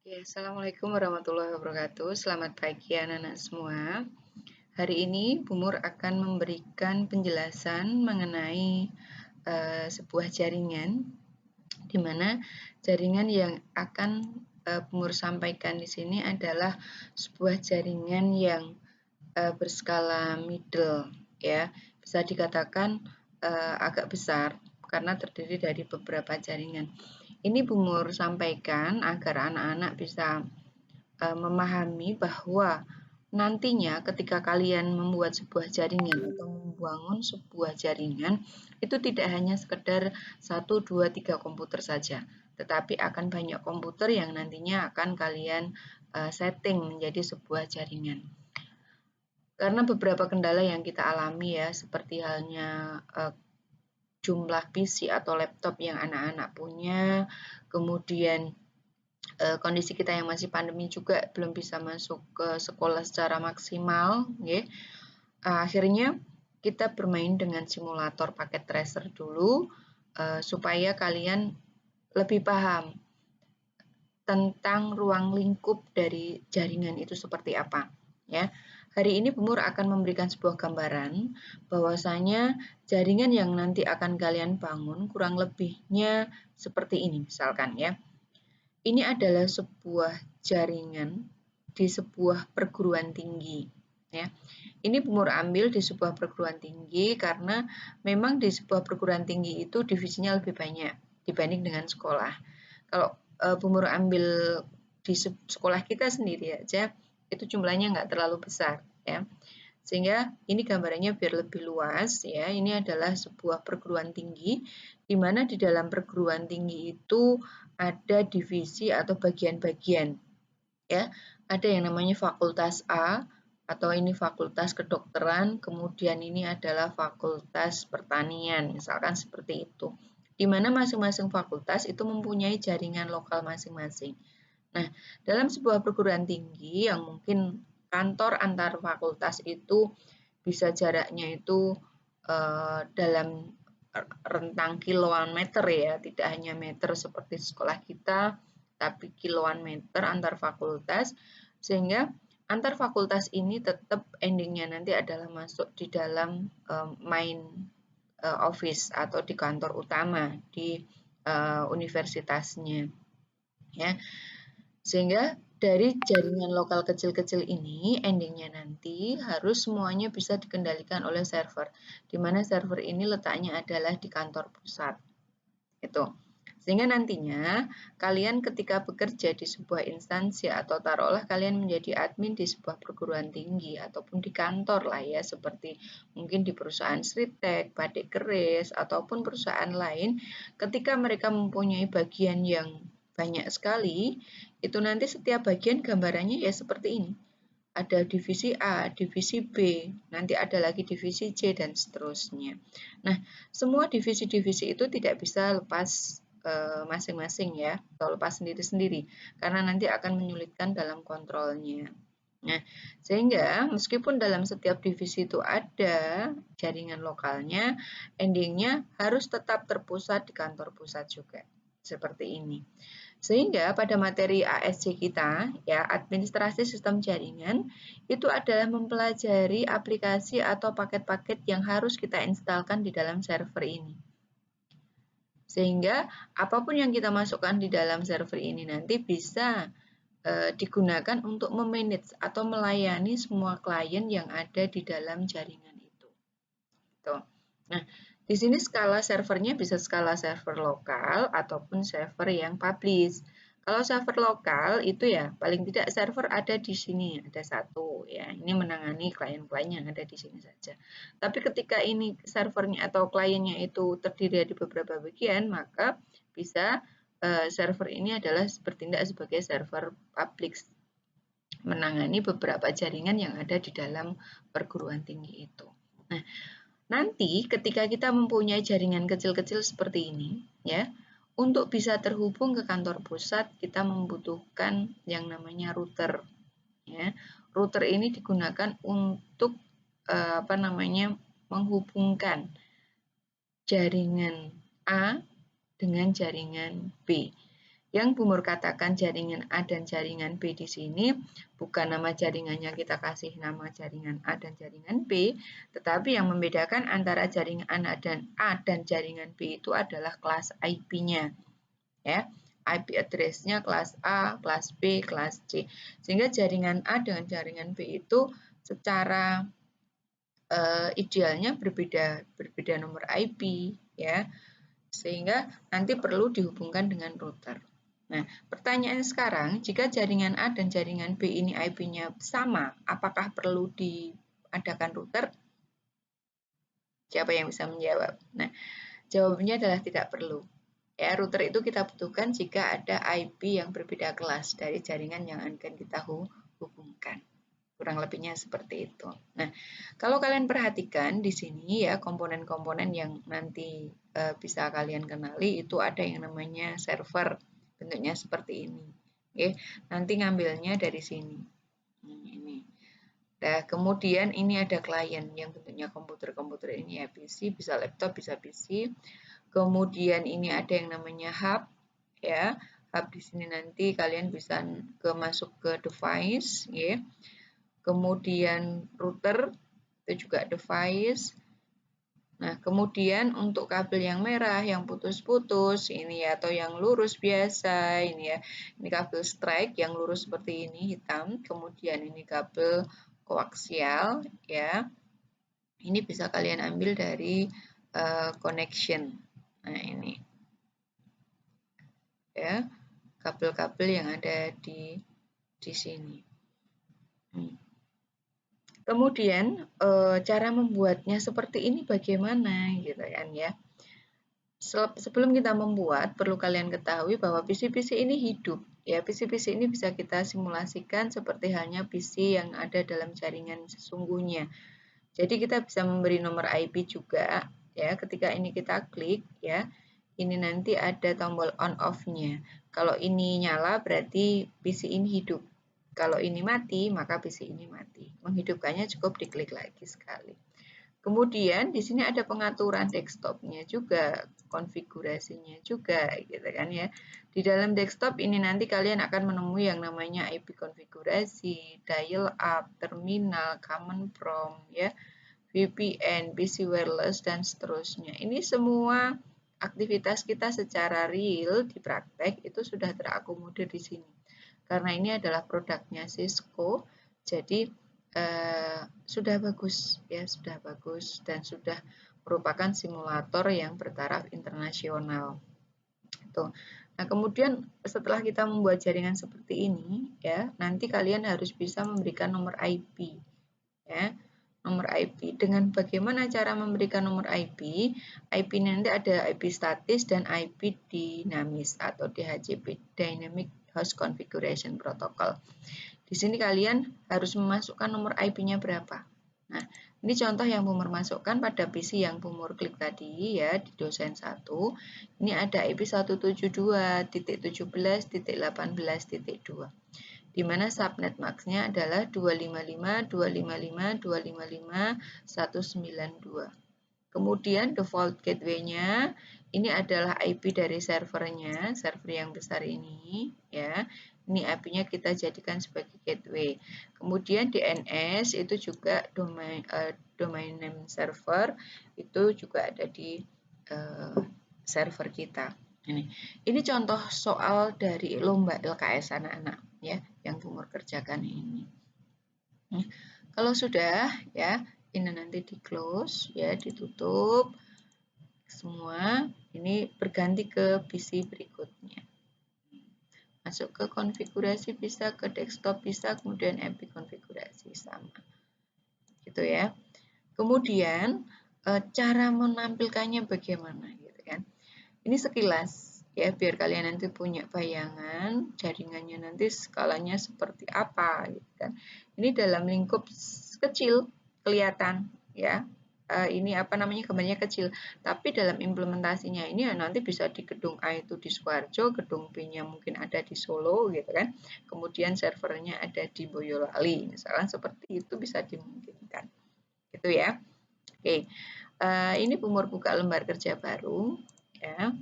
Oke, Assalamualaikum warahmatullahi wabarakatuh. Selamat pagi anak-anak semua. Hari ini Bu Mur akan memberikan penjelasan mengenai sebuah jaringan, di mana jaringan yang akan Bu Mur sampaikan di sini adalah sebuah jaringan yang berskala middle, ya. Bisa dikatakan agak besar karena terdiri dari beberapa jaringan. Ini Bu Mur sampaikan agar anak-anak bisa memahami bahwa nantinya ketika kalian membuat sebuah jaringan atau membangun sebuah jaringan, itu tidak hanya sekedar 1, 2, 3 komputer saja, tetapi akan banyak komputer yang nantinya akan kalian setting menjadi sebuah jaringan. Karena beberapa kendala yang kita alami ya, seperti halnya jumlah PC atau laptop yang anak-anak punya, kemudian kondisi kita yang masih pandemi juga belum bisa masuk ke sekolah secara maksimal, nggih. Akhirnya kita bermain dengan simulator paket tracer dulu, supaya kalian lebih paham tentang ruang lingkup dari jaringan itu seperti apa, ya. Hari ini Bu Mur akan memberikan sebuah gambaran bahwasanya jaringan yang nanti akan kalian bangun kurang lebihnya seperti ini misalkan ya. Ini adalah sebuah jaringan di sebuah perguruan tinggi, ya. Ini Bu Mur ambil di sebuah perguruan tinggi karena memang di sebuah perguruan tinggi itu divisinya lebih banyak dibanding dengan sekolah. Kalau Bu Mur ambil di sekolah kita sendiri aja, itu jumlahnya nggak terlalu besar, ya. Sehingga ini gambarannya biar lebih luas, ya. Ini adalah sebuah perguruan tinggi, di mana di dalam perguruan tinggi itu ada divisi atau bagian-bagian, ya. Ada yang namanya fakultas A, atau ini fakultas kedokteran, kemudian ini adalah fakultas pertanian, misalkan seperti itu. Di mana masing-masing fakultas itu mempunyai jaringan lokal masing-masing. Nah, dalam sebuah perguruan tinggi yang mungkin kantor antar fakultas itu bisa jaraknya itu dalam rentang kiloan meter ya, tidak hanya meter seperti sekolah kita, tapi kiloan meter antar fakultas, sehingga antar fakultas ini tetap endingnya nanti adalah masuk di dalam main office atau di kantor utama di universitasnya, ya. Sehingga dari jaringan lokal kecil-kecil ini, endingnya nanti harus semuanya bisa dikendalikan oleh server, di mana server ini letaknya adalah di kantor pusat. Itu. Sehingga nantinya kalian ketika bekerja di sebuah instansi atau taruhlah kalian menjadi admin di sebuah perguruan tinggi ataupun di kantor lah ya, seperti mungkin di perusahaan Sritek, Batik Keris, ataupun perusahaan lain, ketika mereka mempunyai bagian yang banyak sekali, itu nanti setiap bagian gambarannya ya seperti ini. Ada divisi A, divisi B, nanti ada lagi divisi C, dan seterusnya. Nah, semua divisi-divisi itu tidak bisa lepas masing-masing ya, atau lepas sendiri-sendiri, karena nanti akan menyulitkan dalam kontrolnya. Nah, sehingga meskipun dalam setiap divisi itu ada jaringan lokalnya, endingnya harus tetap terpusat di kantor pusat juga, seperti ini. Sehingga pada materi ASJ kita, ya, administrasi sistem jaringan, itu adalah mempelajari aplikasi atau paket-paket yang harus kita instalkan di dalam server ini. Sehingga apapun yang kita masukkan di dalam server ini nanti bisa digunakan untuk memanage atau melayani semua klien yang ada di dalam jaringan itu. Tuh. Nah, di sini skala servernya bisa skala server lokal ataupun server yang publish. Kalau server lokal itu ya paling tidak server ada di sini, ada satu ya. Ini menangani klien-klien yang ada di sini saja. Tapi ketika ini servernya atau kliennya itu terdiri dari beberapa bagian, maka bisa server ini adalah bertindak sebagai server public, menangani beberapa jaringan yang ada di dalam perguruan tinggi itu. Nah, nanti ketika kita mempunyai jaringan kecil-kecil seperti ini, ya, untuk bisa terhubung ke kantor pusat kita membutuhkan yang namanya router. Ya. Router ini digunakan untuk menghubungkan jaringan A dengan jaringan B. Yang Bumur katakan jaringan A dan jaringan B di sini bukan nama jaringannya kita kasih nama jaringan A dan jaringan B, tetapi yang membedakan antara jaringan A dan jaringan B itu adalah kelas IP-nya. Ya, IP address-nya kelas A, kelas B, kelas C. Sehingga jaringan A dengan jaringan B itu secara idealnya berbeda nomor IP, ya, sehingga nanti perlu dihubungkan dengan router. Nah, pertanyaan sekarang, jika jaringan A dan jaringan B ini IP-nya sama, apakah perlu diadakan router? Siapa yang bisa menjawab? Nah, jawabannya adalah tidak perlu. Ya, router itu kita butuhkan jika ada IP yang berbeda kelas dari jaringan yang akan kita hubungkan. Kurang lebihnya seperti itu. Nah, kalau kalian perhatikan di sini ya, komponen-komponen yang nanti bisa kalian kenali itu ada yang namanya server, bentuknya seperti ini. Oke, nanti ngambilnya dari sini. Ini. Nah, kemudian ini ada klien yang bentuknya komputer ini ya, PC, bisa laptop, bisa PC. Kemudian ini ada yang namanya hub, ya. Hub di sini nanti kalian bisa masuk ke device, ya. Kemudian router itu juga device. Nah, kemudian untuk kabel yang merah, yang putus-putus, ini ya, atau yang lurus biasa, ini ya, ini kabel strike yang lurus seperti ini, hitam. Kemudian ini kabel koaksial, ya. Ini bisa kalian ambil dari connection. Nah, ini. Ya, kabel-kabel yang ada di sini. Kemudian cara membuatnya seperti ini bagaimana gitu kan ya. Sebelum kita membuat, perlu kalian ketahui bahwa PC-PC ini hidup. Ya, PC-PC ini bisa kita simulasikan seperti halnya PC yang ada dalam jaringan sesungguhnya. Jadi kita bisa memberi nomor IP juga ya. Ketika ini kita klik ya, ini nanti ada tombol on off-nya. Kalau ini nyala berarti PC ini hidup. Kalau ini mati, maka PC ini mati. Menghidupkannya cukup diklik lagi sekali. Kemudian di sini ada pengaturan desktopnya juga, konfigurasinya juga, gitu kan ya. Di dalam desktop ini nanti kalian akan menemui yang namanya IP konfigurasi, dial up, terminal, command prompt, ya, VPN, PC wireless, dan seterusnya. Ini semua aktivitas kita secara real di praktek itu sudah terakomodir di sini. Karena ini adalah produknya Cisco, jadi sudah bagus ya, sudah bagus dan sudah merupakan simulator yang bertaraf internasional. Tuh. Nah, kemudian setelah kita membuat jaringan seperti ini ya, nanti kalian harus bisa memberikan nomor IP ya. Nomor IP. Dengan bagaimana cara memberikan nomor IP? IP nanti ada IP statis dan IP dinamis atau DHCP, Dynamic Host Configuration Protocol. Di sini kalian harus memasukkan nomor IP-nya berapa. Nah, ini contoh yang Bumur masukkan pada PC yang Bumur klik tadi ya di dosen 1. Ini ada IP 172.17.18.2. Di mana subnet max-nya adalah 255.255.255.192. Kemudian default gateway-nya ini adalah IP dari servernya, server yang besar ini ya. Ini IP-nya kita jadikan sebagai gateway. Kemudian DNS itu juga domain name server itu juga ada di server kita. Ini contoh soal dari lomba LKS anak-anak ya yang Bumur kerjakan ini. Kalau sudah ya, ini nanti di close ya, ditutup semua. Ini berganti ke PC berikutnya. Masuk ke konfigurasi bisa, ke desktop bisa, kemudian MP konfigurasi sama. Gitu ya. Kemudian cara menampilkannya bagaimana gitu kan. Ini sekilas ya, biar kalian nanti punya bayangan jaringannya nanti skalanya seperti apa gitu kan. Ini dalam lingkup kecil kelihatan ya. Ini apa namanya, gambarnya kecil, tapi dalam implementasinya ini nanti bisa di gedung A itu di Sukoharjo, gedung B-nya mungkin ada di Solo gitu kan. Kemudian servernya ada di Boyolali, misalnya seperti itu bisa dimungkinkan. Gitu ya. Oke. Ini Bumur buka lembar kerja baru ya.